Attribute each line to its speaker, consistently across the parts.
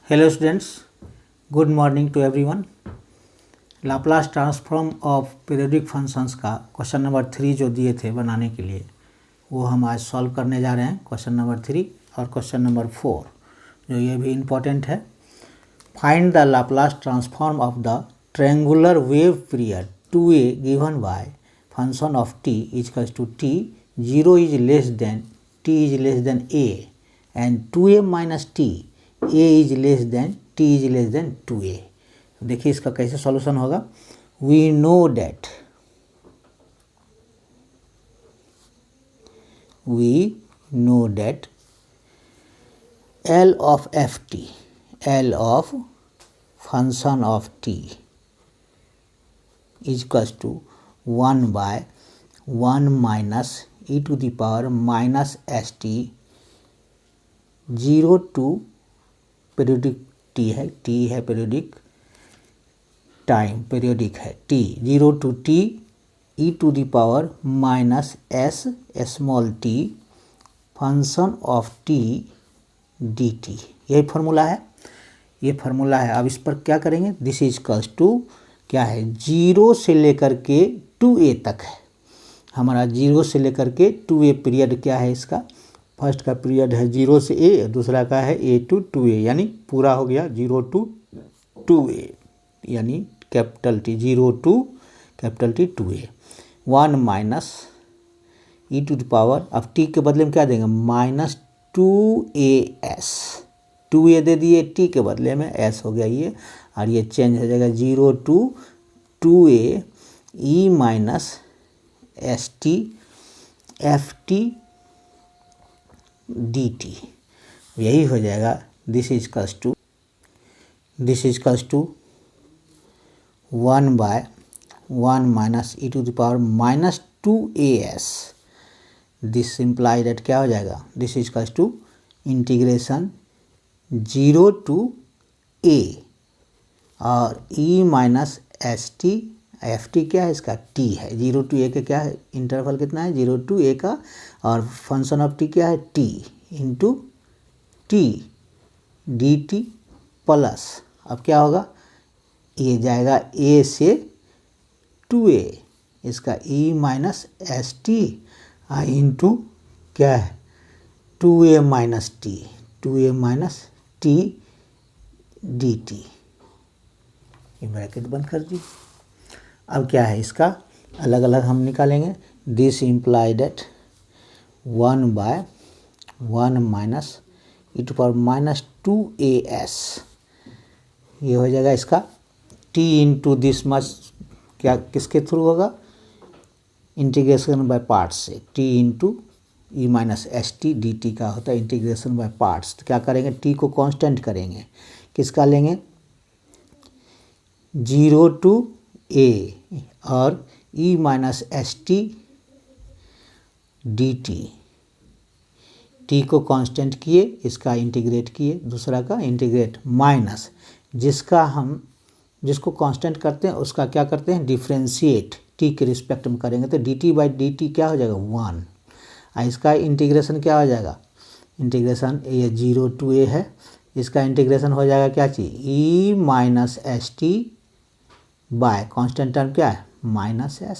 Speaker 1: Hello students, good morning to everyone. Laplace transform of periodic functions का question number 3 जो दिए थे बनाने के लिए, वो हम आज सॉल्व करने जा रहे हैं। क्वेश्चन नंबर 3 और क्वेश्चन नंबर 4 जो ये भी इम्पॉर्टेंट है। Find the Laplace transform of the triangular wave period 2a given by function of t equals to t 0 is less than t is less than a and 2a minus t a is less than t is less than 2a। देखिए इसका कैसे solution होगा। We know that L of ft, L of function of t is equals to 1 by 1 minus e to the power minus st 0 to periodic t है periodic time, periodic है t 0 to t e to the power minus s small t function of t dt। यही formula है, ये formula है। अब इस पर क्या करेंगे, दिस इज इक्वल्स टू क्या है, 0 से लेकर के 2a तक है हमारा। 0 से लेकर के 2a पीरियड क्या है इसका, फर्स्ट का पीरियड है 0 से a, दूसरा का है a to 2a, यानी पूरा हो गया 0 to 2a, यानी capital T 0 to capital T 2a। 1 minus e to the power, अब t के बदले में क्या देंगे, माइनस 2as, 2a दे दिए, t के बदले में s हो गया ये, और ये चेंज हो जाएगा 0 to 2a e minus st ft dt। यही हो जाएगा this is equals to 1 bye 1 minus e to the power minus 2as। This imply that क्या हो जाएगा, this is equals to integration 0 to a और e minus S t f t क्या है इसका, t है। 0 to a का क्या है, इंटरवल कितना है 0 to a का, और फंक्शन ऑफ t क्या है t into T D T plus, अब क्या होगा, ये जाएगा a से 2a, इसका e minus S T I into क्या है 2a minus T D T. ये ब्रैकेट बंद कर दी। अब क्या है इसका अलग अलग हम निकालेंगे। This imply that 1 bye 1 minus E to power minus 2as, ये हो जाएगा इसका t इंटू दिस मच, क्या किसके थ्रू होगा, इंटीग्रेशन बाय पार्ट्स से, t into E minus S T D T का होता है इंटीग्रेशन बाय पार्ट्स। तो क्या करेंगे, t को कांस्टेंट करेंगे, किसका लेंगे 0 to a और e minus S T D T को कांस्टेंट किए, इसका इंटीग्रेट किए, दूसरा का इंटीग्रेट माइनस, जिसको कांस्टेंट करते हैं उसका क्या करते हैं, डिफ्रेंशिएट t के रिस्पेक्ट में करेंगे, तो dt बाई डी टी क्या हो जाएगा 1। इसका इंटीग्रेशन क्या हो जाएगा, इंटीग्रेशन ये 0 to a है, इसका इंटीग्रेशन हो जाएगा क्या चीज, e minus S T by constant term क्या है माइनस s,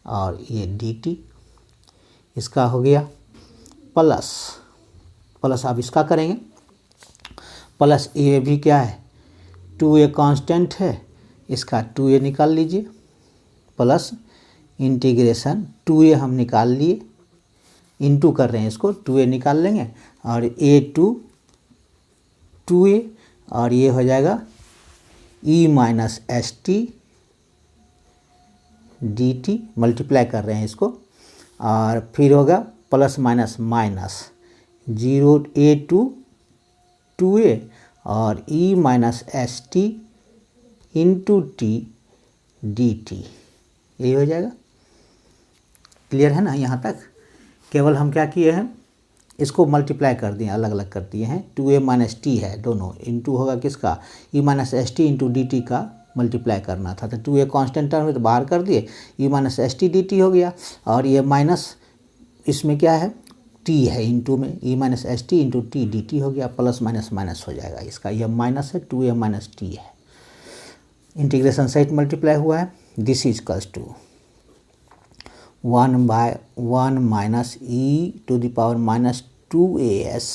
Speaker 1: और ये dt, इसका हो गया प्लस अब इसका करेंगे प्लस, ये भी क्या है 2a कांस्टेंट है, इसका 2a निकाल लीजिए, प्लस इंटीग्रेशन 2a हम निकाल लिए, इंटू कर रहे हैं इसको, 2a निकाल लेंगे, और a टू 2a, और ये हो जाएगा e minus S T D t, multiply कर रहे हैं इसको, और फिर होगा plus minus minus 0 a to 2a और e minus S T into T D t. यही हो जाएगा। क्लियर है ना यहाँ तक। केवल हम क्या किए हैं, इसको मल्टीप्लाई कर दिए, अलग अलग कर दिए हैं। 2a माइनस टी है दोनों, इंटू होगा किसका, e minus S T into D T का मल्टीप्लाई करना था, तो 2a कांस्टेंट टर्म में तो बाहर कर दिए, e minus S T D T हो गया, और ये माइनस इसमें क्या है टी है इंटू में E minus S T into T D T हो गया, प्लस माइनस माइनस हो जाएगा, इसका यह माइनस है 2a माइनस टी है, इंटीग्रेशन सहित मल्टीप्लाई हुआ है। This is equals to 1/1 minus E to the power minus 2as।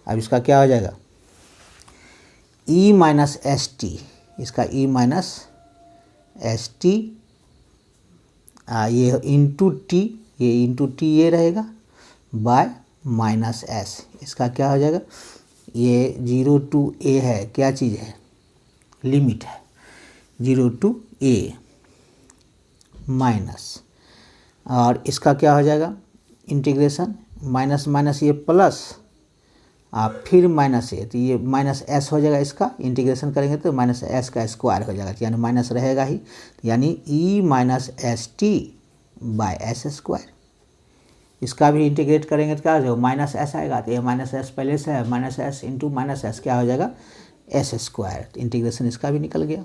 Speaker 1: अब इसका क्या हो जाएगा, ई माइनस एस टी, इसका ई माइनस एस टी, ये इंटू टी, ये इंटू टी ये रहेगा बाय माइनस एस, इसका क्या हो जाएगा, ये 0 to a है, क्या चीज़ है, लिमिट है 0 to a माइनस, और इसका क्या हो जाएगा इंटीग्रेशन, माइनस माइनस ये प्लस, आप फिर माइनस ए, तो ये माइनस एस हो जाएगा, इसका इंटीग्रेशन करेंगे तो माइनस एस का स्क्वायर हो जाएगा, यानी माइनस रहेगा ही, यानी E minus S T by S square. इसका भी इंटीग्रेट करेंगे तो क्या हो जाएगा, माइनस एस आएगा, तो ये माइनस एस पहले से है, minus s into minus S क्या हो जाएगा एस स्क्वायर, तो इंटीग्रेशन इसका भी निकल गया,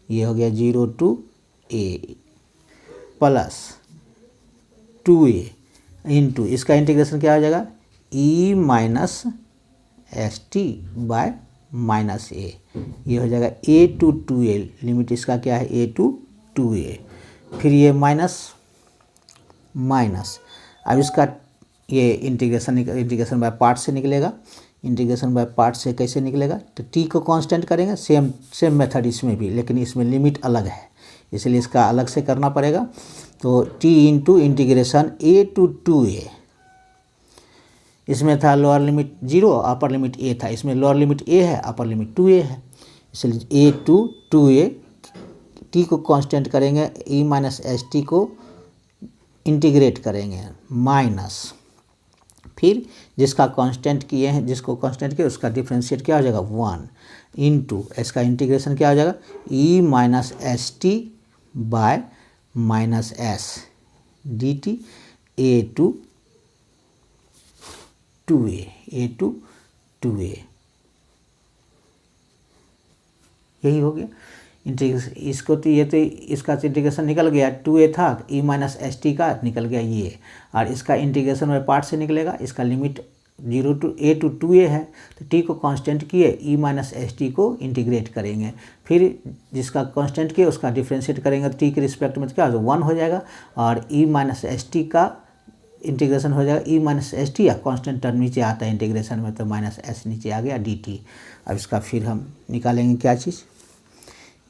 Speaker 1: ये हो गया 0 to a plus 2a into, इसका इंटीग्रेशन क्या हो जाएगा ई minus S T by minus A, ये हो जाएगा a to 2a, लिमिट इसका क्या है a to 2a, फिर ये माइनस माइनस, अब इसका ये इंटीग्रेशन बाय पार्ट से निकलेगा, इंटीग्रेशन बाय पार्ट से कैसे निकलेगा, तो t को कांस्टेंट करेंगे, सेम मेथड इसमें भी, लेकिन इसमें लिमिट अलग है, इसलिए इसका अलग से करना पड़ेगा, तो t into integration a to 2a, इसमें था lower limit 0, upper limit a था, इसमें लोअर लिमिट a है, अपर लिमिट 2a है, इसलिए a to 2a, t को कांस्टेंट करेंगे, e माइनस एस टी को इंटीग्रेट करेंगे माइनस, फिर जिसका कांस्टेंट किए हैं, जिसको कांस्टेंट किए उसका डिफरेंशिएट क्या हो जाएगा 1 इंटू, इसका इंटीग्रेशन क्या हो जाएगा ई minus S T by minus S D T A to 2a, यही हो गया इंटीग्रेशन। इसको तो ये तो इसका इंटीग्रेशन निकल गया, 2a था, ई माइनस एस टी का निकल गया ये, और इसका इंटीग्रेशन में पार्ट से निकलेगा, इसका limit 0 to a to 2a है, तो t को कांस्टेंट किए, ई माइनस एस टी को इंटीग्रेट करेंगे, फिर जिसका कांस्टेंट किए उसका डिफ्रेंशिएट करेंगे, तो t के रिस्पेक्ट में तो क्या हो जाएगा 1 हो जाएगा, और ई माइनस एस टी का इंटीग्रेशन हो जाएगा ई माइनस एस टी, या कॉन्स्टेंट टर्म नीचे आता है इंटीग्रेशन में, तो माइनस एस नीचे आ गया डी टी। अब इसका फिर हम निकालेंगे क्या चीज़,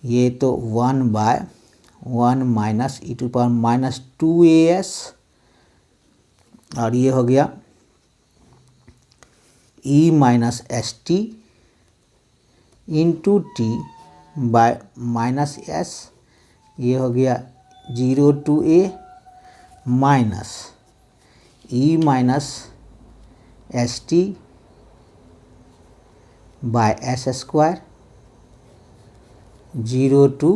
Speaker 1: ये तो 1/1 minus E to power minus 2as, और ये हो गया ई minus S T into T by minus S, ये हो गया 0 to a minus E minus S T by S square 0 to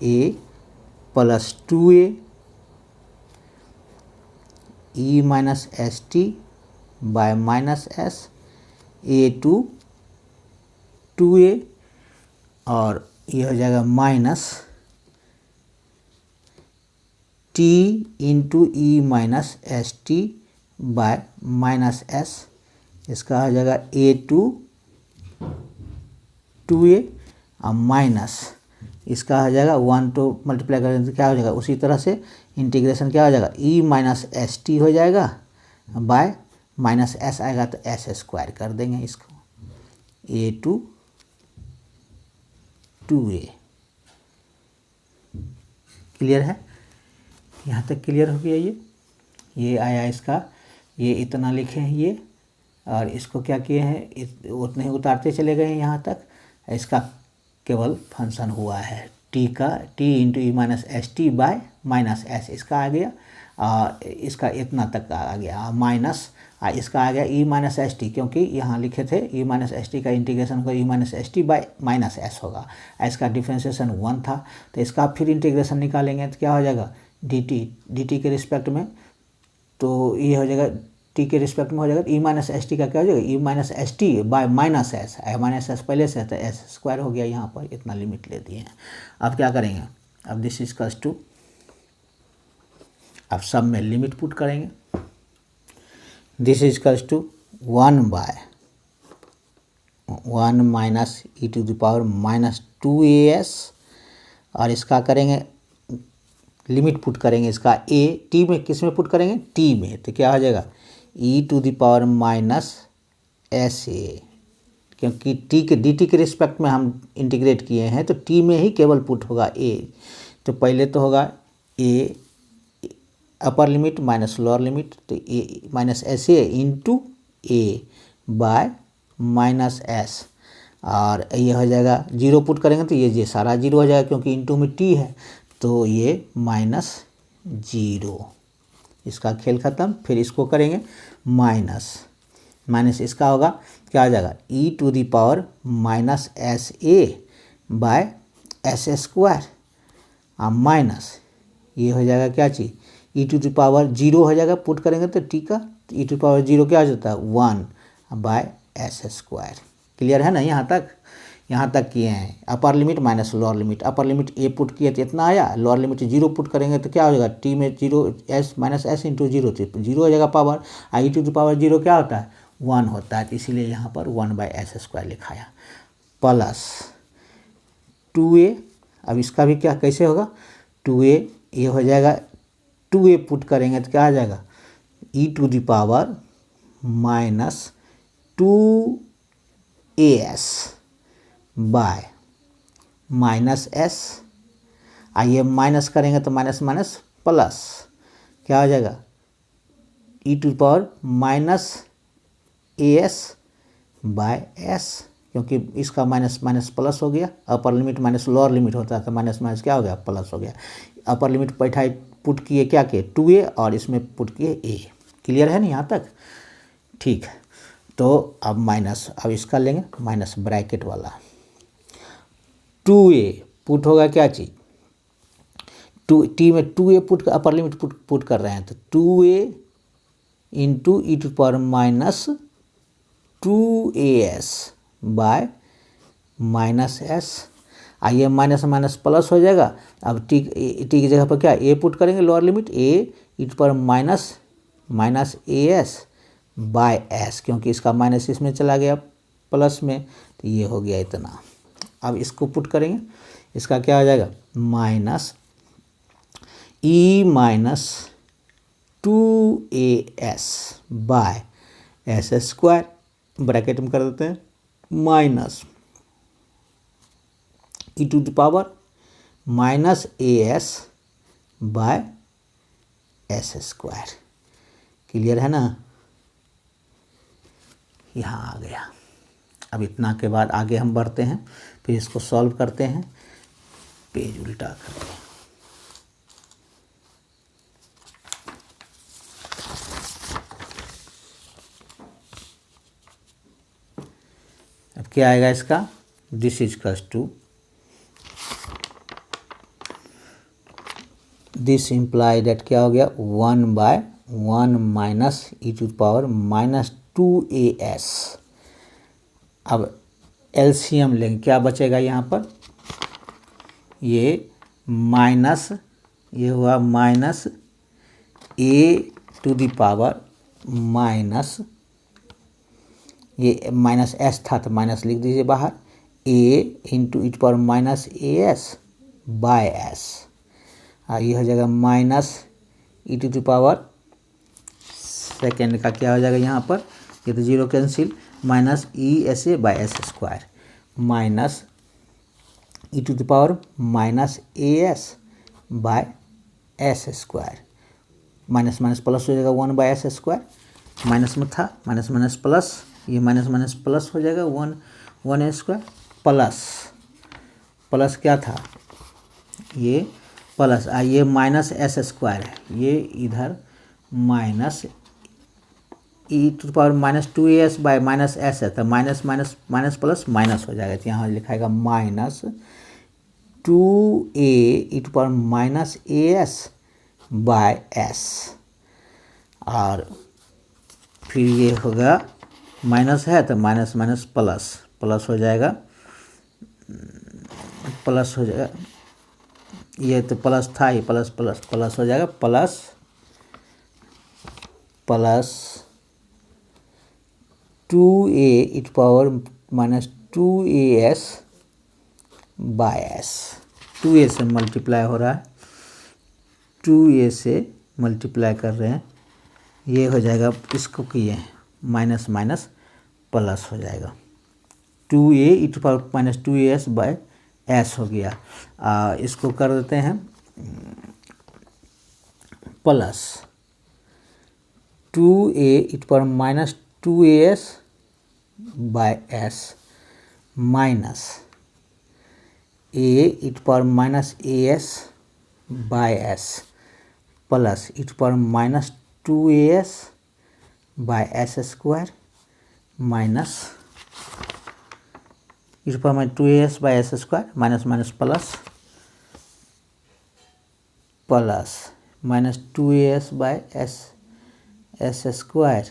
Speaker 1: a plus 2a E minus S T by minus S A to 2a, और ये हो जाएगा minus T into E minus S T by minus S, इसका हो जाएगा a to 2a, और minus इसका हो जाएगा 1 to मल्टीप्लाई करेंगे तो क्या हो जाएगा, उसी तरह से इंटीग्रेशन क्या हो जाएगा ई माइनस एस टी हो जाएगा बाय माइनस एस आएगा, तो एस स्क्वायर कर देंगे इसको, a to 2a। क्लियर है, यहाँ तक क्लियर हो गया, ये आया इसका, ये इतना लिखे हैं ये, और इसको क्या किए हैं उतने ही उतारते चले गए हैं यहाँ तक, इसका केवल फंक्शन हुआ है टी का, T into E minus S T by minus S, इसका आ गया, इसका इतना तक आ गया माइनस, इसका आ गया ई माइनस एस टी, क्योंकि यहाँ लिखे थे ई माइनस एस टी का इंटीग्रेशन होगा E minus S T by minus S होगा, इसका डिफ्रेंशिएशन 1 था, तो इसका फिर इंटीग्रेशन निकालेंगे तो क्या हो जाएगा डी टी के रिस्पेक्ट में, तो ये हो जाएगा टी के रिस्पेक्ट में हो जाएगा, ई माइनस एस टी का क्या हो जाएगा ई minus S T by minus S, minus S पहले से है तो एस स्क्वायर हो गया, यहाँ पर इतना लिमिट ले दिए हैं। अब क्या करेंगे, अब दिस इज इक्वल्स टू, अब सब में लिमिट पुट करेंगे, this is equals to 1 minus E to the power -2as, और इसका करेंगे लिमिट पुट करेंगे, इसका ए टी में, किस में पुट करेंगे, टी में, तो क्या हो जाएगा E to the power -sa, क्योंकि टी के dt के रिस्पेक्ट में हम इंटीग्रेट किए हैं तो टी में ही केवल पुट होगा ए। तो पहले तो होगा A upper limit minus lower limit, तो A minus S A into A by -s, और ये हो जाएगा जीरो पुट करेंगे तो ये सारा जीरो हो जाएगा क्योंकि इंटू में टी है, तो ये -0, इसका खेल ख़त्म। फिर इसको करेंगे माइनस इसका होगा क्या हो जाएगा E to the power -sa by s², minus ये हो जाएगा क्या चीज़ ई टू द पावर 0 हो जाएगा, पुट करेंगे तो टी का, तो ई टू पावर 0 क्या हो जाता है 1 बाय s²। क्लियर है ना, यहाँ तक किए हैं। Upper limit minus lower limit, upper limit A put किए तो इतना आया, लोअर लिमिट 0 पुट करेंगे तो क्या हो जाएगा टी में 0 s माइनस एस इंटू 0, तो 0 हो जाएगा power, e to the power 0 क्या होता है 1 होता है, तो इसीलिए यहाँ पर 1 बाई s² लिखाया, प्लस 2a। अब इसका भी क्या कैसे होगा 2a, ये हो जाएगा 2a पुट करेंगे तो क्या आ जाएगा E to the power -2as by -s, आइए माइनस करेंगे तो माइनस माइनस प्लस क्या हो जाएगा E to power -as by s, क्योंकि इसका माइनस माइनस प्लस हो गया, upper limit minus lower limit होता है तो माइनस माइनस क्या हो गया प्लस हो गया। अपर लिमिट बैठाए पुट किए क्या किए 2a और इसमें पुट किए a। क्लियर है ना यहाँ तक, ठीक है। तो अब माइनस, अब इसका लेंगे माइनस ब्रैकेट वाला, 2a पुट होगा क्या चीज़ टी में 2a पुट, अपर लिमिट पुट कर रहे हैं तो 2a into E to power -2as by -s, आइए माइनस माइनस प्लस हो जाएगा। अब टी की जगह पर क्या ए पुट करेंगे, lower limit a e to power -as by s, क्योंकि इसका माइनस इसमें चला गया प्लस में, तो ये हो गया इतना। अब इसको पुट करेंगे, इसका क्या हो जाएगा minus E minus 2as by s², bracket में कर देते हैं minus E to the power -as by s²। Clear है ना, यहाँ आ गया। अब इतना के बाद आगे हम बढ़ते हैं, फिर इसको सॉल्व करते हैं, पेज उल्टा करते हैं। अब क्या आएगा इसका, this is equals to, this imply that क्या हो गया 1/1 minus E to power -2as। अब एलसीएम लेंगे, क्या बचेगा यहाँ पर, ये माइनस, ये हुआ minus A to the power minus, ये माइनस एस था तो माइनस लिख दीजिए बाहर, A into E to power -as by S, ये हो जाएगा minus E to the power second का क्या हो जाएगा यहाँ पर, ये तो zero cancel, minus ESA by s² minus E to the power -as by s², minus minus plus हो जाएगा 1 बाय s², माइनस में था माइनस माइनस प्लस, ये माइनस माइनस प्लस हो जाएगा 1 प्लस, प्लस क्या था ये प्लस, ये माइनस s² है, ये इधर minus E to power -2as by -s है, तो minus minus minus plus minus हो जाएगा, तो यहाँ लिखाएगा minus 2a E to power -as by s, और फिर ये होगा माइनस है तो माइनस माइनस प्लस, प्लस हो जाएगा, प्लस हो जाएगा, ये तो प्लस था, ये प्लस प्लस प्लस हो जाएगा, plus plus 2a e to power minus 2as by s. 2a से मल्टीप्लाई हो रहा है, 2a से मल्टीप्लाई कर रहे हैं, ये हो जाएगा, इसको किए हैं माइनस माइनस प्लस हो जाएगा, 2a E to power minus 2as by s हो गया। इसको कर देते हैं plus 2a E to power minus 2as by s minus a e to power minus as by s plus e to power minus 2as by S square minus E to power minus 2as by S square minus minus plus plus minus 2as by S square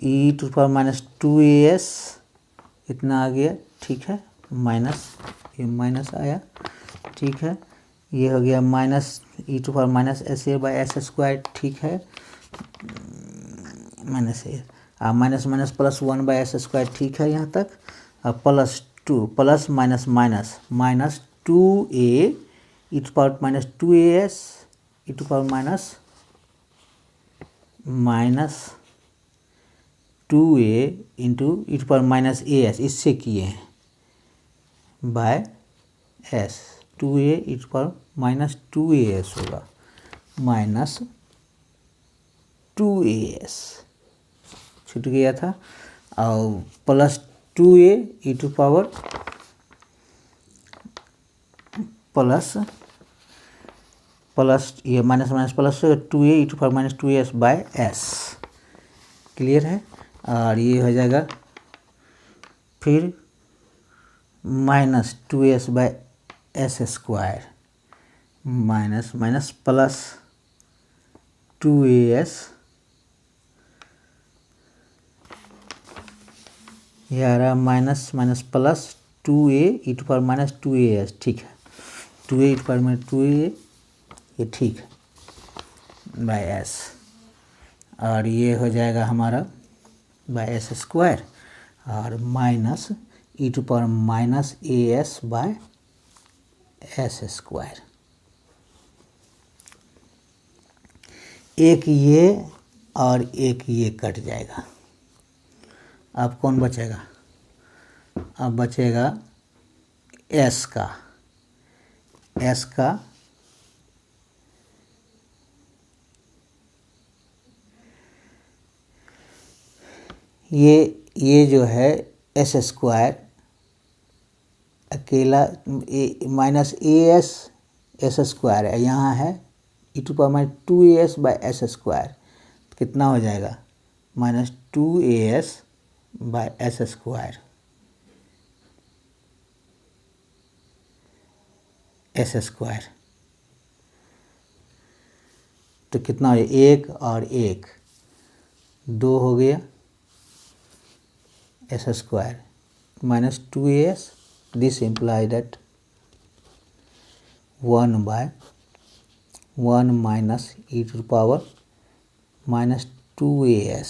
Speaker 1: e to power minus 2as इतना आ गया, ठीक है, minus ये minus आया, ठीक है, ये हो गया minus E to power minus S a by s square, ठीक है, minus a minus minus plus 1 by s square, ठीक है यहाँ तक, plus 2 plus minus minus minus 2a E to power minus 2as e to power minus minus 2a into E to power minus as, इससे किए हैं by s, 2a E to power minus 2as होगा minus 2as छूट गया था, और plus 2a E to power plus plus ये minus minus plus 2a E to power minus 2as by S, clear है। और ये हो जाएगा फिर minus 2as by S square minus minus plus 2as, ये आ रहा minus minus plus 2a E to power minus 2as, ठीक है, 2a E to power minus 2a, ये ठीक है बाय एस, और ये हो जाएगा हमारा बाय एस स्क्वायर और minus E to power minus as by S square, एक ये और एक ये कट जाएगा, अब कौन बचेगा, अब बचेगा s का, ये जो है एस स्क्वायर अकेला माइनस as एस स्क्वायर है, यहाँ है E to power minus 2as by S square, कितना हो जाएगा minus 2as by S square, S square, तो कितना हो जाएगा, एक और एक दो हो गया s square minus 2as, this imply that 1 bye 1 minus E to power minus 2as,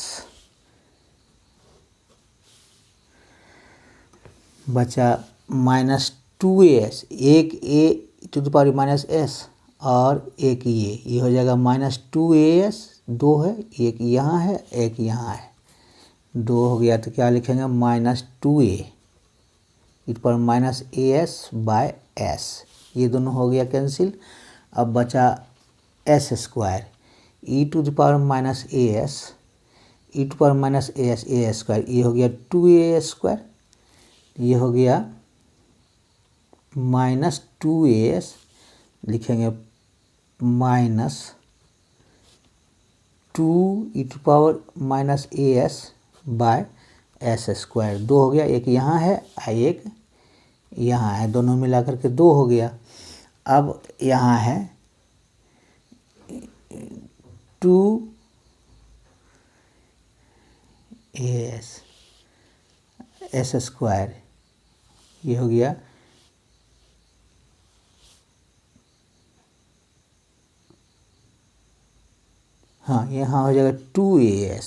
Speaker 1: बचा माइनस 2as, एक a to the power minus s और एक ये हो जाएगा माइनस 2as, दो है, एक यहाँ है एक यहाँ है, दो हो गया, तो क्या लिखेंगे minus 2a E to power minus as by s, ये दोनों हो गया कैंसिल, अब बचा s square e to the power minus as e to power minus as a square, ये हो गया 2a स्क्वायर, ये हो गया माइनस 2as, लिखेंगे minus 2 E to power minus as by S square, दो हो गया, एक यहाँ है एक यहाँ है, दोनों मिलाकर के दो हो गया, अब यहाँ है 2as एस स्क्वायर, ये हो गया हाँ यहाँ हो जाएगा 2as,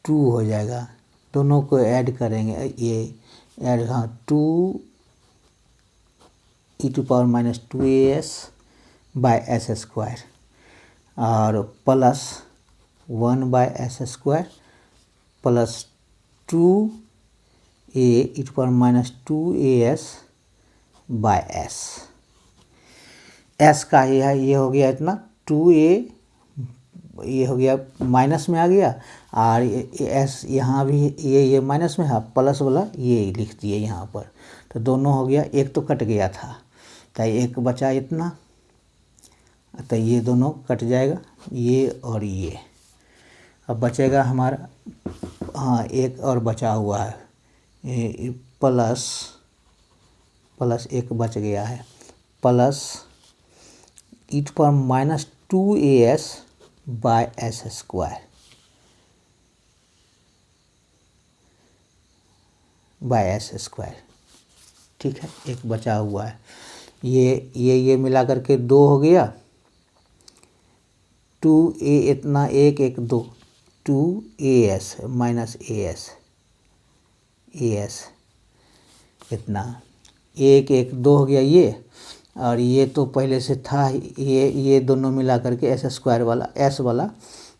Speaker 1: 2 हो जाएगा, दोनों को ऐड करेंगे, ये ऐड, हाँ 2e⁻²as बाय एस स्क्वायर और plus 1/s² plus 2e⁻²as by S. S का ये हो गया इतना 2a, ये हो गया माइनस में आ गया, और एस यहाँ भी ये माइनस में है, प्लस वाला ये लिख दिए यहाँ पर, तो दोनों हो गया, एक तो कट गया था तो एक बचा इतना, तो ये दोनों कट जाएगा, ये और ये। अब बचेगा हमारा, हाँ एक और बचा हुआ है, प्लस एक बच गया है, plus e⁻² by S square, ठीक है, एक बचा हुआ है, ये मिला करके 2 हो गया, 2a इतना, एक 2, 2as माइनस as इतना, एक 2 हो गया ये, और ये तो पहले से था, ये दोनों मिला करके एस स्क्वायर वाला, एस वाला,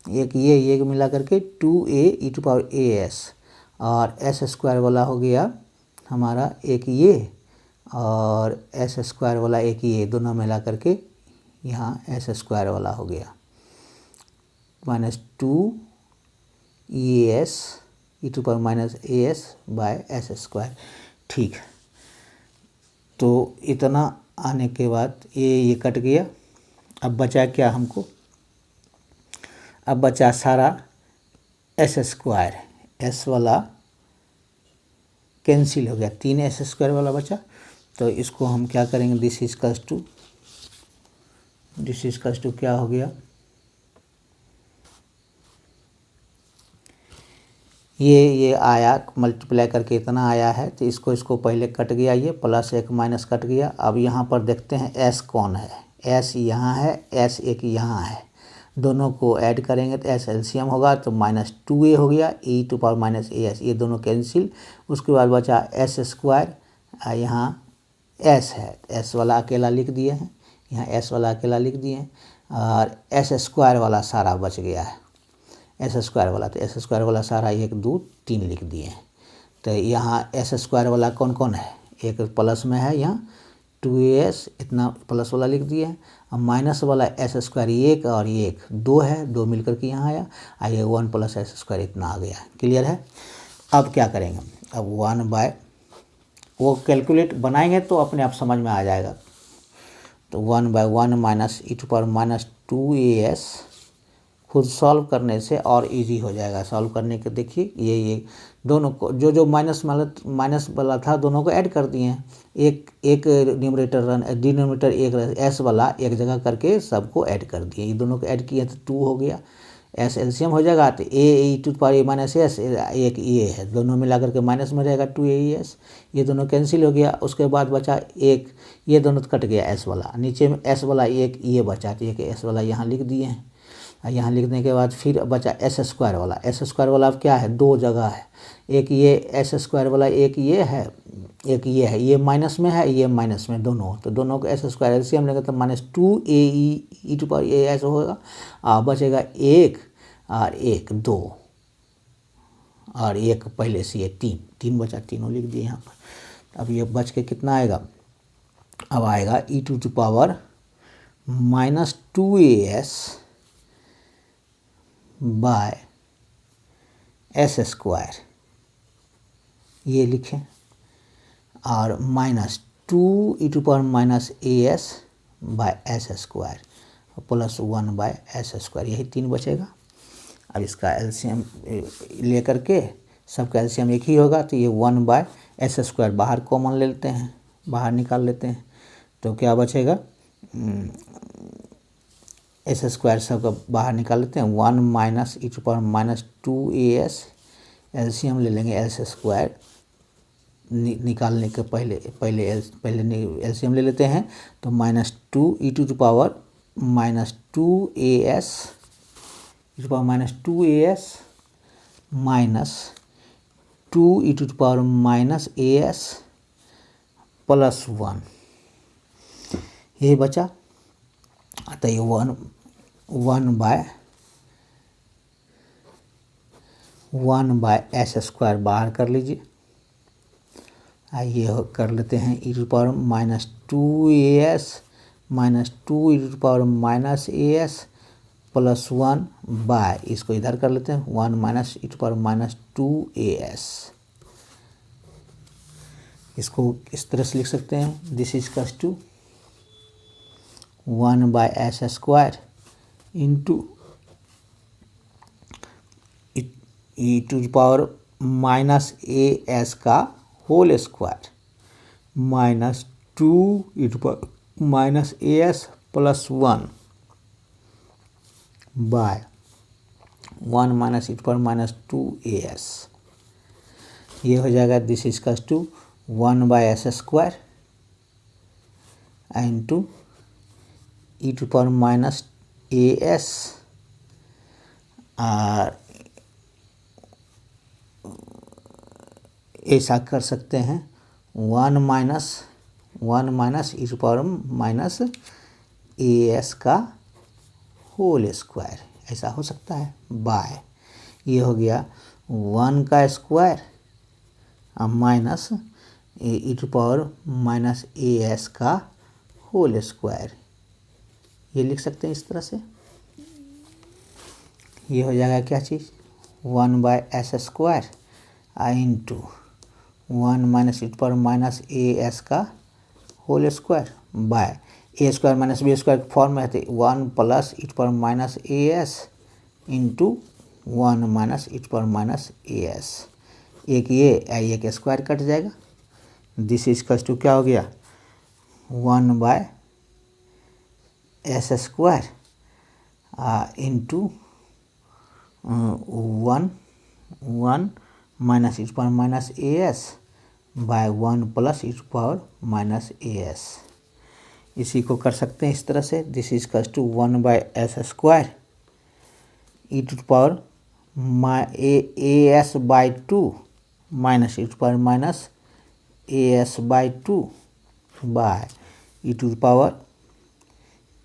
Speaker 1: एक ये मिला करके 2a⁻as, और एस स्क्वायर वाला हो गया हमारा एक ये, और एस स्क्वायर वाला एक ये, दोनों मिला करके यहाँ एस स्क्वायर वाला हो गया, -2e⁻as बाय एस स्क्वायर। ठीक है, तो इतना आने के बाद ये कट गया, अब बचा क्या हमको, अब बचा सारा एस स्क्वायर, एस वाला कैंसिल हो गया, 3s² वाला बचा, तो इसको हम क्या करेंगे, दिस इज टू क्या हो गया, ये आया मल्टीप्लाई करके इतना आया है, तो इसको पहले कट गया, ये प्लस एक माइनस कट गया। अब यहाँ पर देखते हैं एस कौन है, एस यहाँ है, एस एक यहाँ है, दोनों को ऐड करेंगे तो एस एलसीएम होगा, तो -2a हो गया, e⁻−as, ये दोनों कैंसिल। उसके बाद बचा एस स्क्वायर, यहाँ एस है, एस वाला अकेला लिख दिए हैं, यहाँ एस वाला अकेला लिख दिए हैं, और एस स्क्वायर वाला सारा बच गया है, एस स्क्वायर वाला, तो एस स्क्वायर वाला सारा 1 2 3 लिख दिए हैं। तो यहाँ एस स्क्वायर वाला कौन कौन है, एक प्लस में है, यहाँ 2as इतना प्लस वाला लिख दिए हैं, अब माइनस वाला एस स्क्वायर 1 और 1 2 है, 2 मिल करके यहाँ आया, ये 1 + s² इतना आ गया। क्लियर है। अब क्या करेंगे, अब 1/, वो कैलकुलेट बनाएंगे तो अपने आप समझ में आ जाएगा, तो 1/1 - e⁻²as खुद सॉल्व करने से और इजी हो जाएगा। सॉल्व करने के देखिए, ये दोनों को जो माइनस वाला था, दोनों को ऐड कर दिए हैं, एक डिनोमिनेटर एक एस वाला एक जगह करके सबको ऐड कर दिए, ये दोनों को ऐड किए तो 2 हो गया, एस एलसीएम हो जाएगा, तो e⁻−s एक ये है, दोनों मिला करके माइनस में रहेगा 2as, ये दोनों कैंसिल हो गया। उसके बाद बचा एक, ये दोनों तो कट गया एस वाला, नीचे में एस वाला एक ये बचा, तो एक एस वाला यहाँ लिख दिए हैं, यहाँ लिखने के बाद फिर बचा एस स्क्वायर वाला। एस स्क्वायर वाला अब क्या है, 2 जगह है, एक ये एस स्क्वायर वाला एक ये है, एक ये है, ये माइनस में है, ये माइनस में, दोनों, तो दोनों को एस स्क्वायर एलसीएम लेंगे तो -2ae⁻as होगा, और बचेगा 1 और 1 2 और 1 पहले से ये 3 बचा, तीनों लिख दिए यहाँ पर। अब ये बच के कितना आएगा, अब आएगा e⁻−2as बाय एस स्क्वायर, ये लिखें, और -2e⁻−as by S square plus 1/s², यही 3 बचेगा। अब इसका एलसीएम ले करके, सबका एलसीएम एक ही होगा, तो ये 1/s² बाहर कॉमन ले लेते हैं, बाहर निकाल लेते हैं, तो क्या बचेगा, एस स्क्वायर सबका बाहर निकाल लेते हैं, 1 - e⁻−2as, एलसीएम ले लेंगे एस स्क्वायर, निकालने के पहले एलसीएम ले लेते हैं, तो -2e⁻−2as e to power minus 2as minus 2 e to power minus as plus 1, ये बचा। अतः ये 1 बाय एस स्क्वायर बाहर कर लीजिए। आइए कर लेते हैं e to power minus 2as minus 2 e to power minus as plus 1 by, इसको इधर कर लेते हैं 1 minus e to power minus 2as। इसको इस तरह से लिख सकते हैं, this is equals to 1 by S square into E to power minus as का whole square minus 2 E to power minus as plus 1 bye 1 minus E to power minus 2as। ये हो जाएगा this is equals to 1 by S square into E to power minus as और ऐसा कर सकते हैं 1 minus E to power minus as का whole square, ऐसा हो सकता है बाय, ये हो गया 1 का square minus E to power minus as का होल स्क्वायर, ये लिख सकते हैं इस तरह से। ये हो जाएगा क्या चीज़ 1 by S square into 1 minus E to power minus as का whole square by A square minus b square form में रहते 1 plus e to power minus as into 1 minus E to power minus as। एक ये एक square cut जाएगा, this is equals to क्या हो गया 1 by S square into 1 minus E to power minus as bye 1 plus e to power minus as। इसी को कर सकते हैं इस तरह से, this is equals to 1 by S square e to power as by 2 minus E to power minus as by 2 by e to power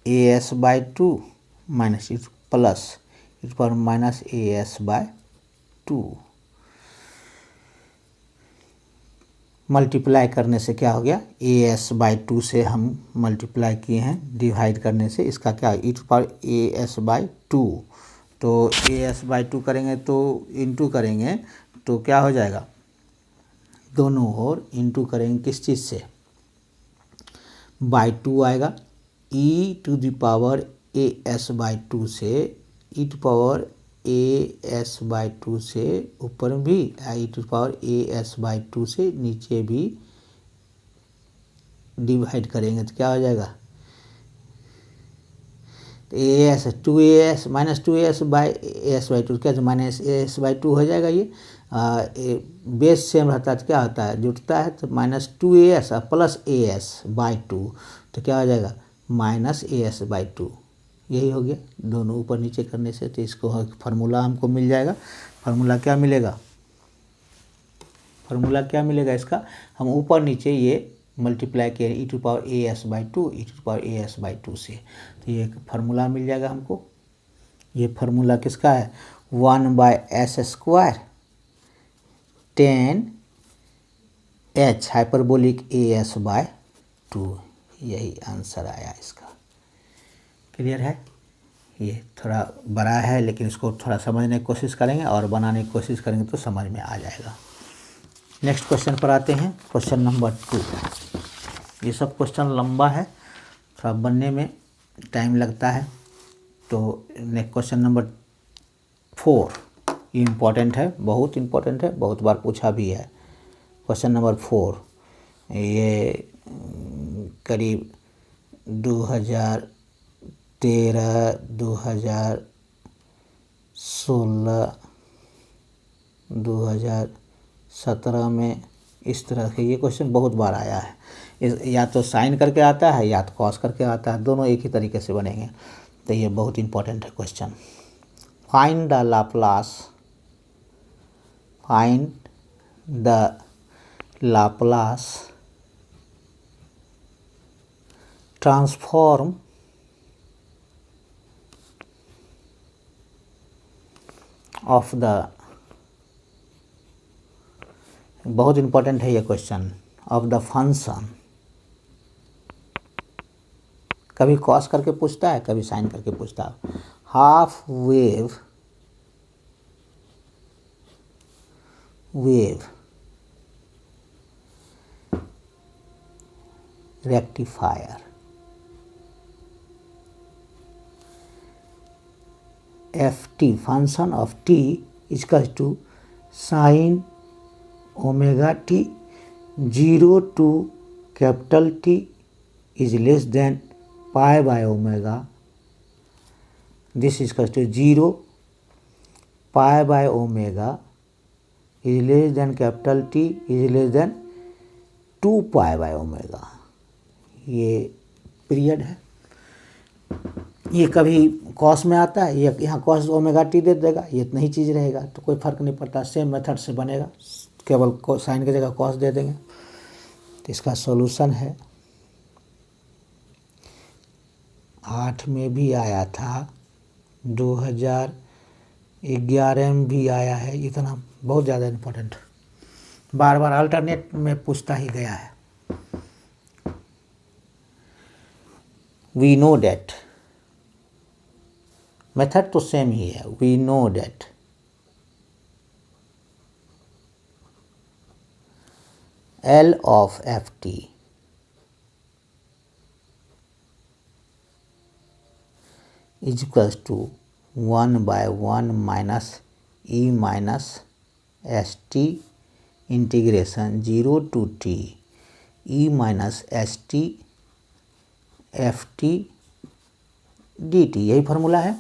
Speaker 1: as by 2 minus e plus e to power minus as by 2। Multiply करने से क्या हो गया as by 2 से हम multiply किए हैं, divide करने से इसका क्या ई टू पावर as बाई 2, तो as बाई 2 करेंगे तो इंटू करेंगे तो क्या हो जाएगा, दोनों ओर इंटू करेंगे किस चीज़ से बाई 2 आएगा, E to the power as by 2 से E to power as by 2 से ऊपर भी E to power as by 2 से नीचे भी डिवाइड करेंगे तो क्या हो जाएगा as 2as minus 2as by as by 2 क्या माइनस as बाई 2 हो जाएगा। ये बेस सेम रहता है तो क्या होता है जुटता है तो माइनस 2as और प्लस as बाई 2 तो क्या हो जाएगा माइनस as बाई 2, यही हो गया। दोनों ऊपर नीचे करने से तो इसको फार्मूला हमको मिल जाएगा। फार्मूला क्या मिलेगा, फार्मूला क्या मिलेगा इसका, हम ऊपर नीचे ये मल्टीप्लाई किए E to power as by 2 E to power as by 2 से, तो ये फार्मूला मिल जाएगा हमको। ये फार्मूला किसका है 1 by S square 10 h hyperbolic as by 2, यही आंसर आया इसका। क्लियर है, ये थोड़ा बड़ा है लेकिन इसको थोड़ा समझने की कोशिश करेंगे और बनाने की कोशिश करेंगे तो समझ में आ जाएगा। नेक्स्ट क्वेश्चन पर आते हैं, क्वेश्चन नंबर 2। ये सब क्वेश्चन लंबा है, थोड़ा बनने में टाइम लगता है। तो नेक्स्ट क्वेश्चन नंबर 4 ये इम्पोर्टेंट है, बहुत इम्पोर्टेंट है, बहुत बार पूछा भी है। क्वेश्चन नंबर 4 ये करीब 2013, 2016, 2017 में इस तरह के ये क्वेश्चन बहुत बार आया है। या तो साइन करके आता है या तो कॉस करके आता है, दोनों एक ही तरीके से बनेंगे। तो ये बहुत इंपॉर्टेंट है question. find the Laplace transform of the, बहुत इंपॉर्टेंट है ये क्वेश्चन, ऑफ द फंक्शन। कभी कॉस करके पूछता है, कभी साइन करके पूछता है। Half wave rectifier, f t function of t equal to sine omega t 0 to capital T is less than pi by omega. This is equal to 0 pi by omega is less than capital T is less than 2 pi by omega. ये period है, ये कभी cos में आता है, ये यहाँ cos omega T दे देगा, ये इतना ही चीज़ रहेगा, तो कोई फ़र्क नहीं पड़ता, सेम मेथड से बनेगा, केवल साइन की जगह कॉस दे देंगे। तो इसका सॉल्यूशन है 8 में भी आया था, 2011 में भी आया है, इतना बहुत ज़्यादा इम्पोर्टेंट, बार बार अल्टरनेट में पूछता ही गया है। वी नो डैट, मेथड तो सेम ही है। We know that L of ft is equals to 1 by 1 minus e minus st integration 0 to t e minus st ft dt, यही फार्मूला है।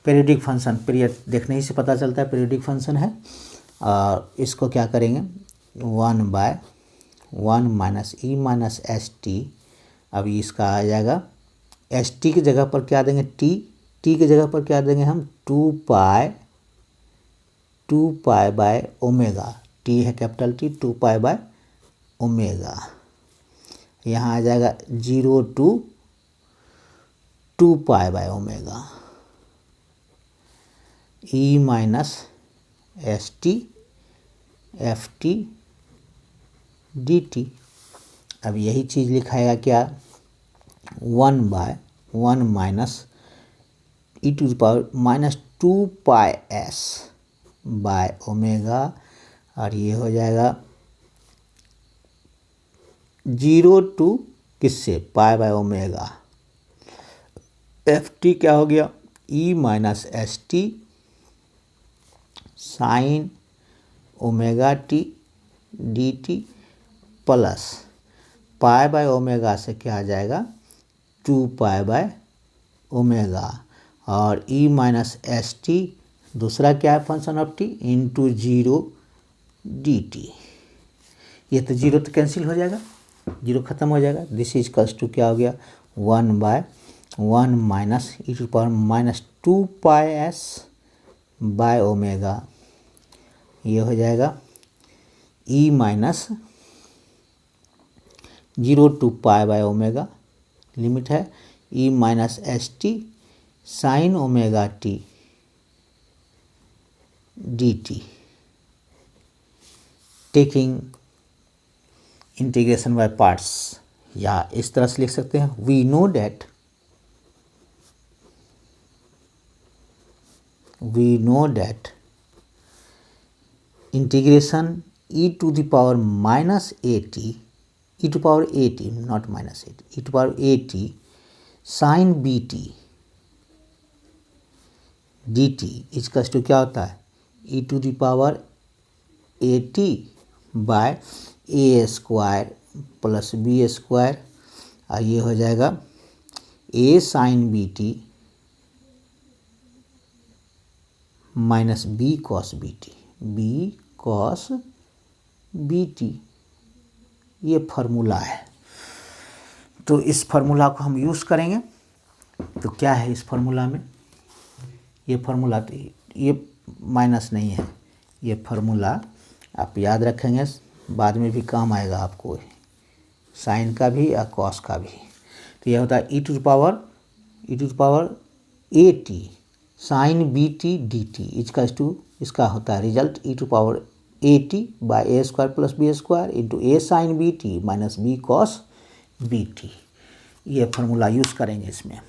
Speaker 1: पीरियडिक फंक्शन, पीरियड देखने ही से पता चलता है पीरियडिक फंक्शन है। और इसको क्या करेंगे, 1 by 1 minus E minus S T. अभी इसका आ जाएगा एस टी की जगह पर क्या देंगे, टी की जगह पर क्या देंगे हम, 2 पाई बाय ओमेगा, टी है capital t, 2 pi by omega. यहाँ आ जाएगा 0 to 2 pi by omega, e minus S t f t D t. अब यही चीज़ लिखाएगा क्या, 1 by 1 minus E to the power minus 2 pi S by omega, और ये हो जाएगा 0 to किससे, pi by omega. F t क्या हो गया, ई minus S T sine omega T D T plus pi by omega से क्या आ जाएगा, 2 पाई बाय ओमेगा, और ई माइनस एस टी दूसरा क्या है, function of T into 0 D T. ये तो 0 तो कैंसिल हो जाएगा, 0 ख़त्म हो जाएगा। दिस इज इक्वल्स टू क्या हो गया, 1 by 1 minus E to power minus 2 pi S by omega. ये हो जाएगा ई minus 0 to pi by omega, limit है E minus S T sine omega T D T, taking integration by parts, या इस तरह से लिख सकते हैं, we know that integration E to the power minus A T, E to power A T not minus A T, E to power A T sine B T D T इसका to क्या होता है, E to the power A T by A square plus B square, और ये हो जाएगा A sine B T minus B cos B T, B cos B T. ये formula है, तो इस फार्मूला को हम यूज़ करेंगे। तो क्या है इस फार्मूला में, ये फार्मूला, ये माइनस नहीं है, ये फार्मूला आप याद रखेंगे, बाद में भी काम आएगा आपको, साइन का भी और कॉस का भी। तो यह होता है E to the power A T sine B T D T इसका होता है result E to power A T by A square plus B square into A sine B T minus B cos B T. ये formula use करेंगे इसमें।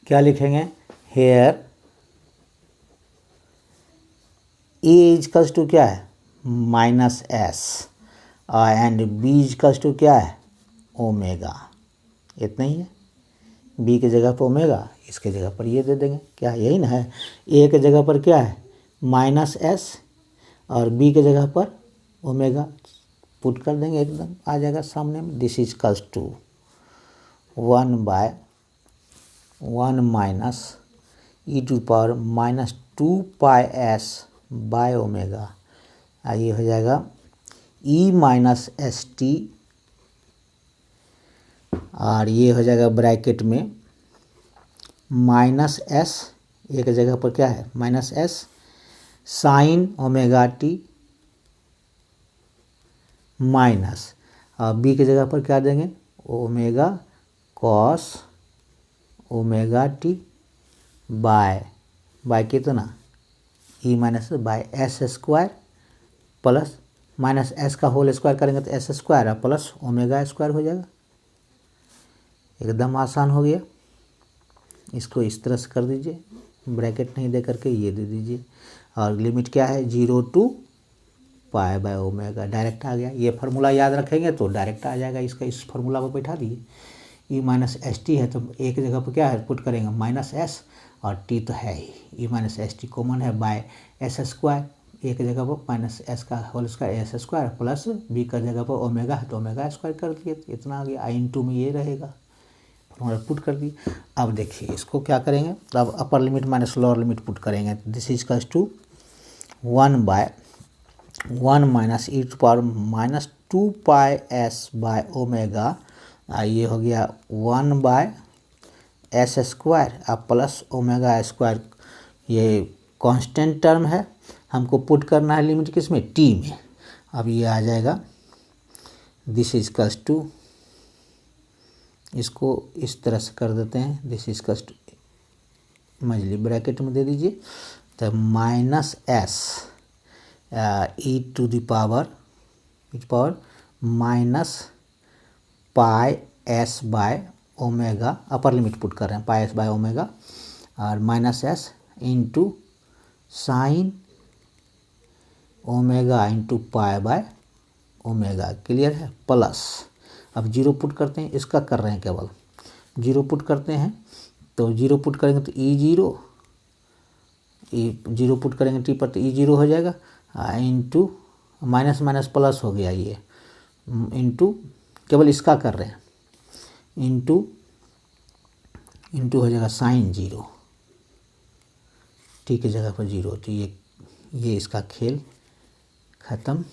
Speaker 1: क्या लिखेंगे, hair A equals to क्या है minus s and b is equals to क्या है omega, इतना ही है। बी के जगह पर ओमेगा, इसके जगह पर ये दे देंगे, क्या यही ना है। ए के जगह पर क्या है माइनस एस और बी के जगह पर ओमेगा पुट कर देंगे, एकदम आ जाएगा सामने में। This is equals to 1/1 minus E to power minus 2πs by omega, ये हो जाएगा ई माइनस एस टी, और ये हो जाएगा ब्रैकेट में माइनस एस, एक जगह पर क्या है minus S sine omega T minus, और बी की जगह पर क्या देंगे omega cos omega T by कितना E minus by S square plus minus S का होल स्क्वायर करेंगे तो एस स्क्वायर और प्लस ओमेगा स्क्वायर हो जाएगा। एकदम आसान हो गया। इसको इस तरह से कर दीजिए, ब्रैकेट नहीं दे करके ये दे दीजिए, और लिमिट क्या है 0 to π/ω, डायरेक्ट आ गया। ये फार्मूला याद रखेंगे तो डायरेक्ट आ जाएगा, इसका इस फार्मूला पर बैठा दिए। ई माइनस एस टी है तो एक जगह पर क्या है पुट करेंगे माइनस एस, और टी तो है ही, e minus S t common है बाय एस स्क्वायर, एक जगह पर माइनस एस का whole square S square plus b का जगह पर ओमेगा है तो ओमेगा स्क्वायर कर दिए, इतना आ गया। इन टू में ये रहेगा, फॉर्मूला पुट कर दी। अब देखिए इसको क्या करेंगे, तो अब upper limit minus lower limit put करेंगे। This is equals to 1/1 minus E to power minus 2πs by omega, ये हो गया 1/s स्क्वायर अब प्लस ओमेगा स्क्वायर, ये कांस्टेंट टर्म है, हमको पुट करना है लिमिट किस में टी में। अब ये आ जाएगा दिस इज कल्स टू, इसको इस तरह से कर देते हैं, दिस इज कल्स टू मजली ब्रैकेट में दे दीजिए, तो minus s e to the power minus pi S by omega, upper limit put कर रहे हैं पाई एस बाय ओमेगा, और minus s into sine omega into pi by omega, clear है, प्लस अब जीरो पुट करते हैं, इसका कर रहे हैं केवल जीरो पुट करते हैं, तो जीरो पुट करेंगे तो ई जीरो पुट करेंगे टी पर तो ई जीरो हो जाएगा, इंटू माइनस माइनस प्लस हो गया ये, इंटू केवल इसका कर रहे हैं, इंटू हो जाएगा साइन जीरो, टी की जगह पर जीरो, तो ये इसका खेल ख़त्म।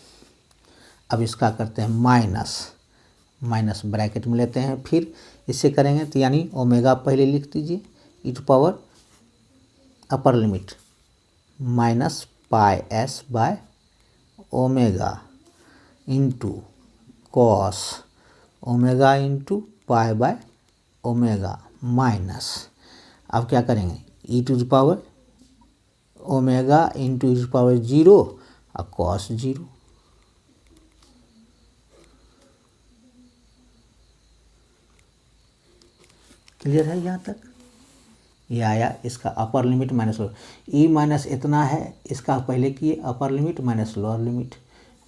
Speaker 1: अब इसका करते हैं माइनस ब्रैकेट में लेते हैं, फिर इससे करेंगे तो यानी ओमेगा पहले लिख दीजिए e to power upper limit minus pi S by omega into cos omega into pi by omega minus, अब क्या करेंगे e to the power omega into E to the power zero और कॉस जीरो, क्लियर है यहाँ तक। ये आया इसका upper limit minus lower, e minus इतना है, इसका पहले किए upper limit minus lower limit,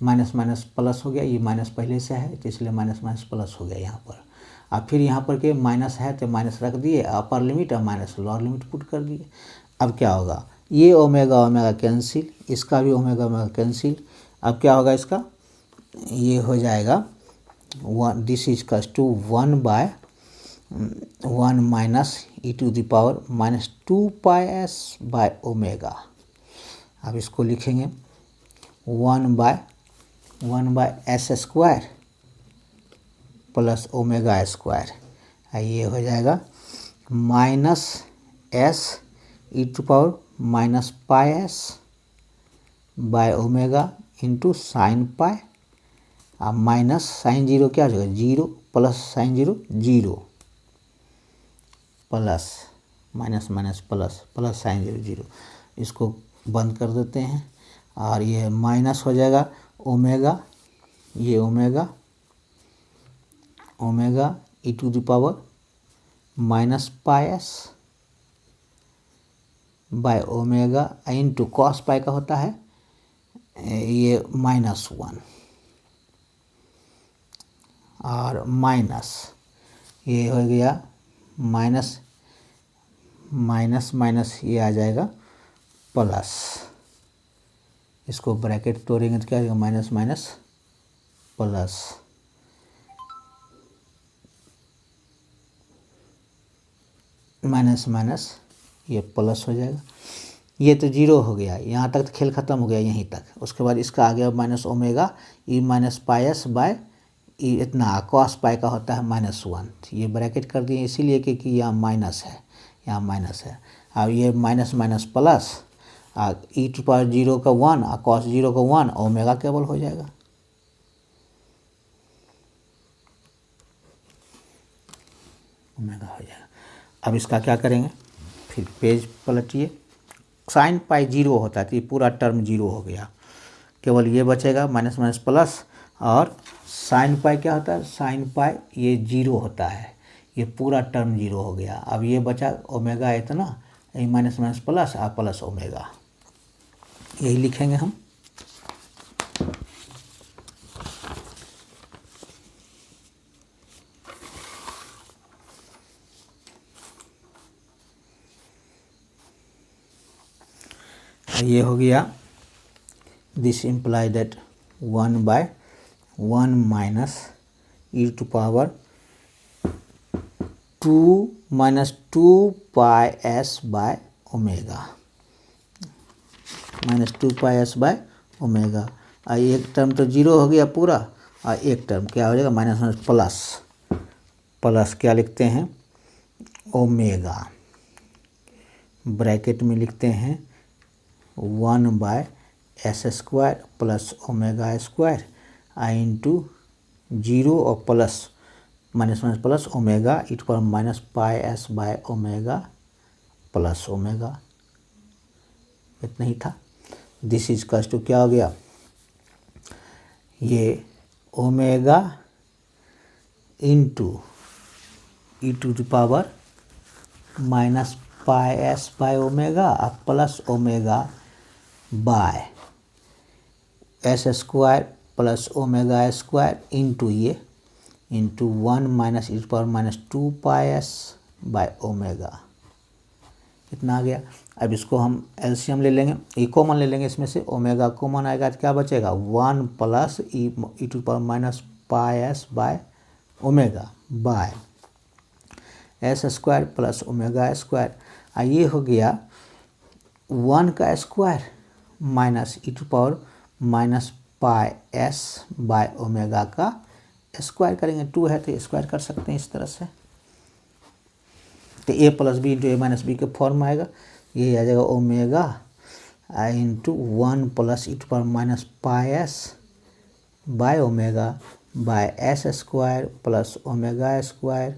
Speaker 1: minus minus plus हो गया, ये माइनस पहले से है तो इसलिए माइनस माइनस प्लस हो गया यहाँ पर। अब फिर यहाँ पर के माइनस है तो माइनस रख दिए, अपर लिमिट और माइनस लोअर लिमिट पुट कर दिए। अब क्या होगा, ये ओमेगा कैंसिल, इसका भी ओमेगा कैंसिल, अब क्या होगा इसका, ये हो जाएगा दिस इज कस to 1/1 minus E to the power minus 2πs by omega. अब इसको लिखेंगे 1/s square plus omega square, ये हो जाएगा minus s e to power minus pi S by omega into sine pi, अब माइनस साइन जीरो क्या हो जाएगा zero, plus sine zero zero, plus minus minus plus, plus sine zero zero, इसको बंद कर देते हैं और ये माइनस हो जाएगा ओमेगा, ये omega omega e to the power minus pi S by omega into cos pi का होता है ये माइनस वन, और माइनस ये हो गया माइनस माइनस माइनस, ये आ जाएगा प्लस, इसको ब्रैकेट तोड़ेंगे तो क्या हो जाएगा minus minus plus, minus minus ये प्लस हो जाएगा, ये तो जीरो हो गया, यहाँ तक तो खेल ख़त्म हो गया यहीं तक। उसके बाद इसका आ गया minus omega e minus pi S by ई, इतना कॉस पाई का होता है माइनस वन, ये ब्रैकेट कर दिए इसीलिए क्योंकि यहाँ माइनस है, यहाँ माइनस है। अब ये minus minus plus e to power zero का वन और कॉस जीरो का वन, ओमेगा केवल हो जाएगा। ओमेगा हो जाएगा। अब इसका क्या करेंगे, फिर पेज पलटिए, साइन पाई जीरो होता है तो ये पूरा टर्म जीरो हो गया, केवल ये बचेगा माइनस माइनस प्लस, और साइन पाई क्या होता है, साइन पाई ये जीरो होता है, ये पूरा टर्म जीरो हो गया। अब ये बचा ओमेगा इतना, ये माइनस माइनस प्लस और प्लस ओमेगा, यही लिखेंगे हम। ये हो गया, this imply that 1/1 minus E to power 2 minus 2 pi S by omega, minus 2 pi S by omega. एक टर्म तो जीरो हो गया पूरा, और एक टर्म क्या हो जाएगा माइनस माइनस प्लस, प्लस क्या लिखते हैं ओमेगा, ब्रैकेट में लिखते हैं 1/s square plus omega square i into zero और plus minus minus plus omega e to power minus pi S by omega plus omega, इतना ही था। दिस इज कस टू क्या हो गया, ये omega into E to the power minus pi S by omega और plus omega by S square plus omega square into ये into 1 minus e power minus 2 pi S by omega, इतना आ गया। अब इसको हम एलसीएम ले लेंगे, ई कॉमन ले लेंगे, इसमें से ओमेगा कॉमन आएगा तो क्या बचेगा 1 plus e to power minus pi S by omega by S square plus omega square, ये हो गया 1 का square minus E to power minus pi S by omega का स्क्वायर करेंगे, 2 है तो स्क्वायर कर सकते हैं इस तरह से, तो a plus b into a minus b के फॉर्म आएगा, ये आ जाएगा omega into 1 plus e to power minus pi S by omega by S square plus omega square,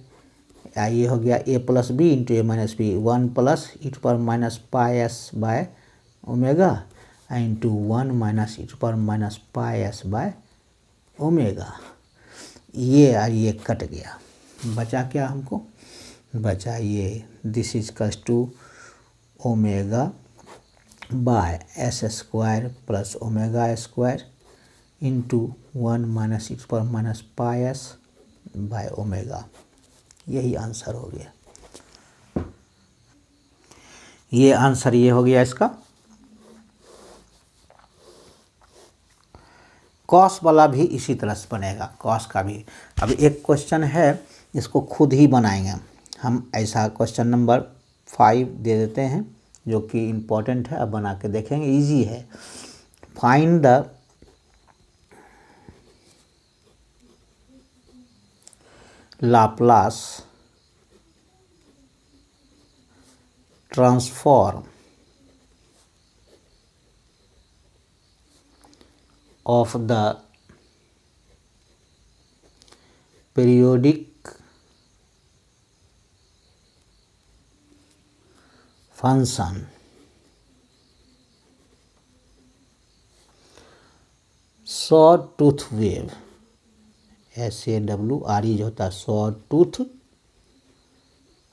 Speaker 1: ये हो गया a plus b into a minus b, 1 plus e to power minus pi S by omega into 1 minus E to power minus pi S by omega, ये कट गया, बचा क्या हमको, बचा ये दिस इज कस to omega by S square plus omega square into 1 minus E to power minus pi S by omega, यही आंसर हो गया। ये आंसर ये हो गया इसका। कॉस वाला भी इसी तरह से बनेगा, कॉस का भी। अभी एक क्वेश्चन है, इसको खुद ही बनाएंगे हम, ऐसा क्वेश्चन नंबर 5 दे देते हैं जो कि इम्पोर्टेंट है, अब बना के देखेंगे, इजी है। Find the Laplace transform of the periodic function sawtooth wave, SAW जो होता है sawtooth,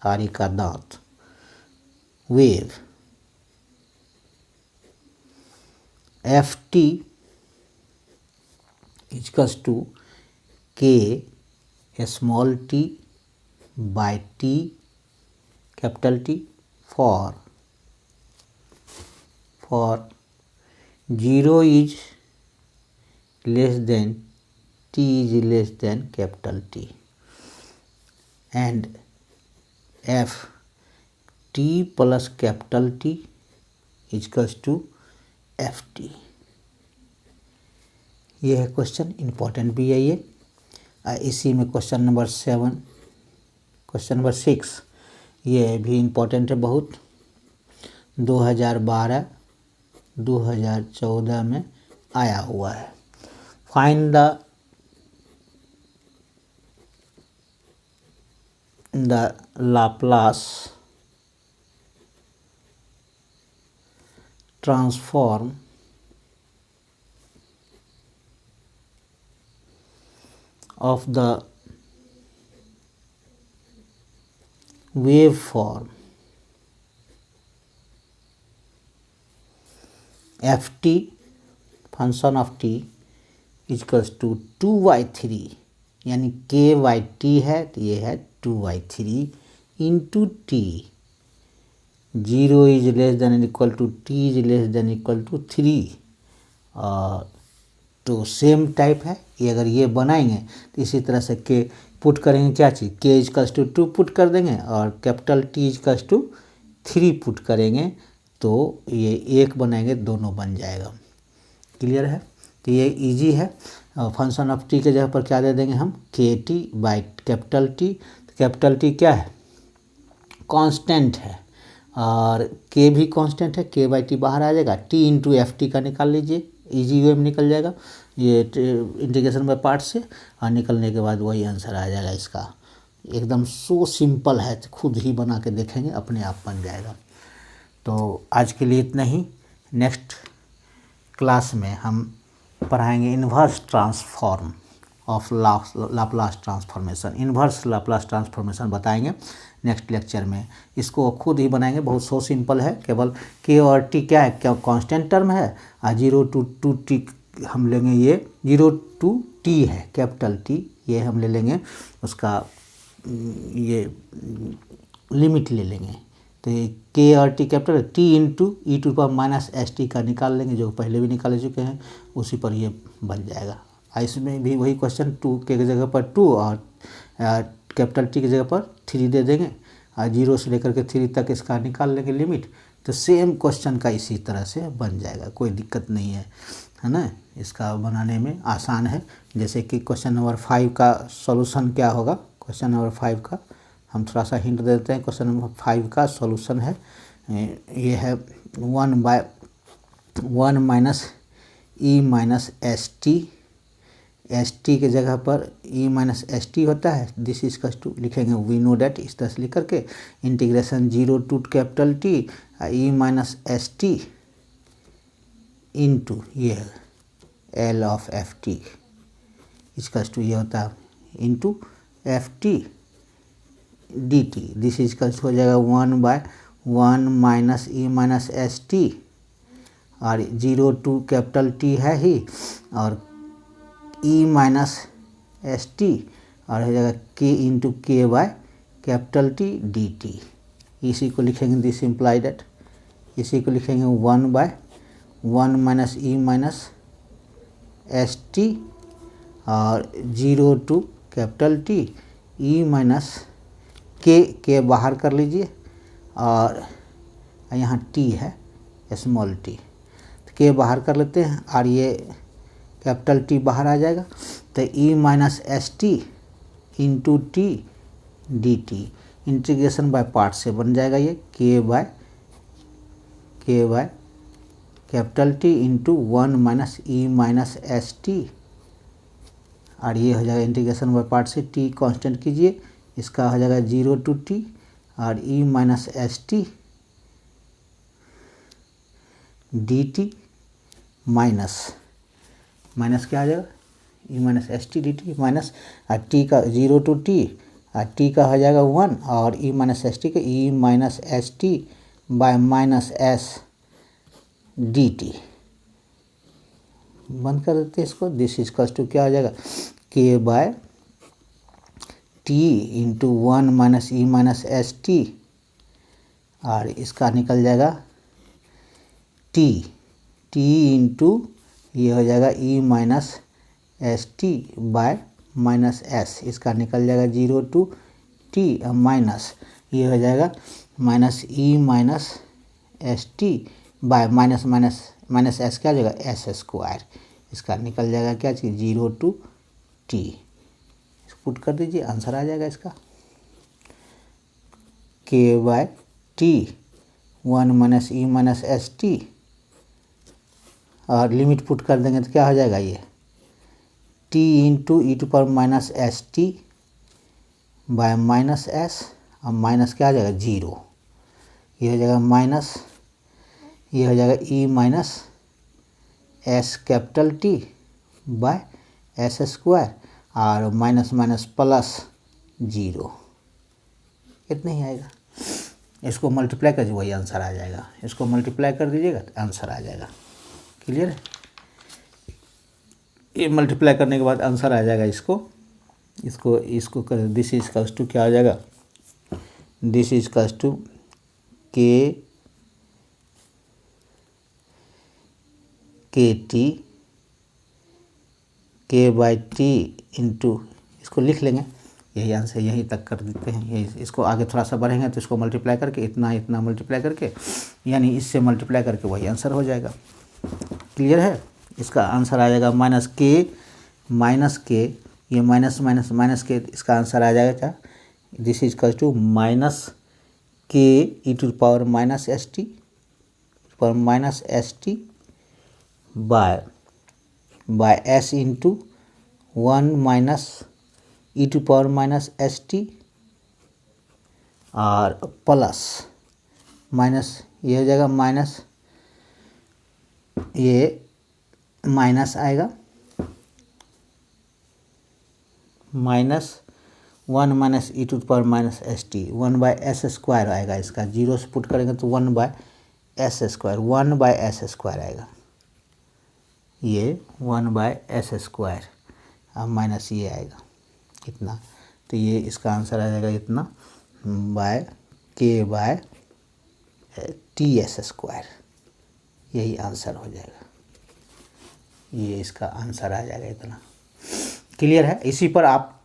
Speaker 1: आरी का दांत, wave, FT equals to K small t by T capital T for 0 is less than T is less than capital T, and F T plus capital T equals to FT। ये है question, important भी है ये। इसी में question number 6 ये भी important है बहुत। 2012-2014 में आया हुआ है। Find the Laplace transform of the waveform ft function of t equals to 2/3, यानी k/t है तो ये है 2/3 into t. 0 is less than equal to t is less than equal to 3। और तो सेम टाइप है ये। अगर ये बनाएंगे तो इसी तरह से के पुट करेंगे, क्या चीज़, के इक्वल्स टू 2 पुट कर देंगे और capital t equals to 3 put करेंगे तो ये एक बनाएंगे, दोनों बन जाएगा। क्लियर है? तो ये इजी है। फंक्शन ऑफ टी के जगह पर क्या दे देंगे हम, के टी बाई कैपिटल टी। तो कैपिटल टी क्या है, कांस्टेंट है, और के भी कांस्टेंट है, k/t बाहर आ जाएगा। टी इंटू एफ टी का निकाल लीजिए, इजी वे में निकल जाएगा ये इंटीग्रेशन बाय पार्ट से, और निकलने के बाद वही आंसर आ जाएगा इसका। एकदम सो सिंपल है, खुद ही बना के देखेंगे, अपने आप बन जाएगा। तो आज के लिए इतना ही। नेक्स्ट क्लास में हम पढ़ाएंगे inverse transform of Laplace transformation. Inverse Laplace transformation बताएंगे नेक्स्ट लेक्चर में। इसको खुद ही बनाएंगे, बहुत सो सिंपल है। केवल के और टी क्या है, क्या कांस्टेंट टर्म है, और 0 to 2t हम लेंगे, ये 0 to t है कैपिटल टी, ये हम ले लेंगे, उसका ये लिमिट ले लेंगे। तो ये के और T capital t into e⁻⁻ का निकाल लेंगे, जो पहले भी निकाल चुके हैं, उसी पर ये बन जाएगा। इसमें भी वही क्वेश्चन, 2 के जगह पर 2 और कैपिटल टी की जगह पर 3 दे देंगे, और 0 से लेकर के 3 तक इसका निकाल लेंगे लिमिट। तो सेम क्वेश्चन का इसी तरह से बन जाएगा, कोई दिक्कत नहीं है ना। इसका बनाने में आसान है। जैसे कि क्वेश्चन नंबर 5 का सॉल्यूशन क्या होगा, क्वेश्चन नंबर 5 का हम थोड़ा सा हिंट दे देते हैं। क्वेश्चन नंबर 5 का सॉल्यूशन है, ये है 1 - e−st। एस टी के जगह पर e−st होता है, दिस इज टू लिखेंगे वी नो डैट, इस तरह से लिख करके integration 0 to capital t e−st into ये L of f t is to ये होता है into f t D t. This is हो जाएगा 1/1 - e−st, और 0 to कैपिटल टी है ही, और e−st, और हो जाएगा k into k by capital t D t. इसी को लिखेंगे, दिस इम्प्लाई दैट, इसी को लिखेंगे 1/1 - e−st, और 0 to कैपिटल टी के बाहर कर लीजिए, और यहाँ टी है स्मॉल टी, तो के बाहर कर लेते हैं, और ये कैपिटल टी बाहर आ जाएगा। तो e−st into T D t, integration by part से बन जाएगा ये k/t के by capital t into 1 minus E minus S t, और ये हो जाएगा इंटीग्रेशन बाय पार्ट से, टी कांस्टेंट कीजिए, इसका हो जाएगा 0 टू टी, और e minus S T D t minus क्या आ जाएगा, ई minus S T D t minus, और टी का 0 टू टी, और टी का हो जाएगा 1, और ई माइनस एस टी का e minus S T by minus S D t. बंद कर देते हैं इसको। दिस इज इक्वल्स टू क्या हो जाएगा, k by t into 1 minus E minus S t, और इसका निकल जाएगा टी इंटू ये हो जाएगा ई minus S T by minus S, इसका निकल जाएगा 0 टू टी, माइनस ये हो जाएगा minus E minus S T by minus minus minus S क्या हो जाएगा, एस स्क्वायर, इसका निकल जाएगा क्या चीज़, 0 टू टी। पुट कर दीजिए, आंसर आ जाएगा इसका, k by t 1 minus E minus S t, और लिमिट पुट कर देंगे तो क्या हो जाएगा, ये t into E to power minus S T by minus s, और माइनस क्या आ जाएगा 0, ये हो जाएगा माइनस, ये हो जाएगा ई minus s capital t by S square, और माइनस माइनस प्लस 0, इतना ही आएगा। इसको मल्टीप्लाई कर वही आंसर आ जाएगा, इसको मल्टीप्लाई कर दीजिएगा तो आंसर आ जाएगा। क्लियर है, ये मल्टीप्लाई करने के बाद आंसर आ जाएगा। इसको कर, दिस इज इक्वल्स टू क्या आ जाएगा, दिस इज इक्वल्स टू के टी के बाई टी इंटू, इसको लिख लेंगे, यही आंसर, यहीं तक कर देते हैं। यही, इसको आगे थोड़ा सा बढ़ेंगे तो इसको मल्टीप्लाई करके इतना मल्टीप्लाई करके, यानी इससे मल्टीप्लाई करके वही आंसर हो जाएगा। क्लियर है, इसका आंसर आ जाएगा माइनस के, ये माइनस माइनस माइनस के, इसका आंसर आ जाएगा क्या, this is equal to minus k e to power minus S T by s into 1 minus E to power minus S t, और प्लस माइनस ये हो जाएगा माइनस, ये माइनस आएगा minus 1 minus E to power minus S t, 1 by S square आएगा, इसका 0 से put करेंगे तो 1 बाय एस स्क्वायर आएगा, ये 1 बाय एस स्क्वायर, अब माइनस ये आएगा इतना, तो ये इसका आंसर आ जाएगा इतना बाय के बाय टी एस स्क्वायर, यही आंसर हो जाएगा, ये इसका आंसर आ जाएगा इतना। क्लियर है, इसी पर आप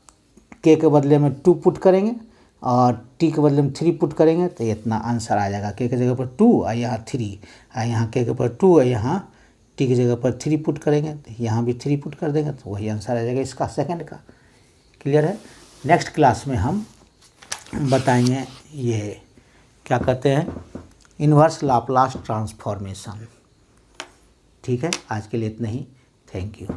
Speaker 1: के के बदले में 2 पुट करेंगे और टी के बदले में 3 पुट करेंगे तो इतना आंसर आ जाएगा। के जगह पर 2 और यहाँ 3, और यहाँ के पर 2 और यहाँ टी की जगह पर 3 पुट करेंगे तो यहाँ भी 3 पुट कर देंगे तो वही आंसर आ जाएगा इसका, सेकंड का। क्लियर है, नेक्स्ट क्लास में हम बताएंगे ये क्या कहते हैं, इन्वर्स लाप्लास ट्रांसफॉर्मेशन। ठीक है, आज के लिए इतना ही, थैंक यू।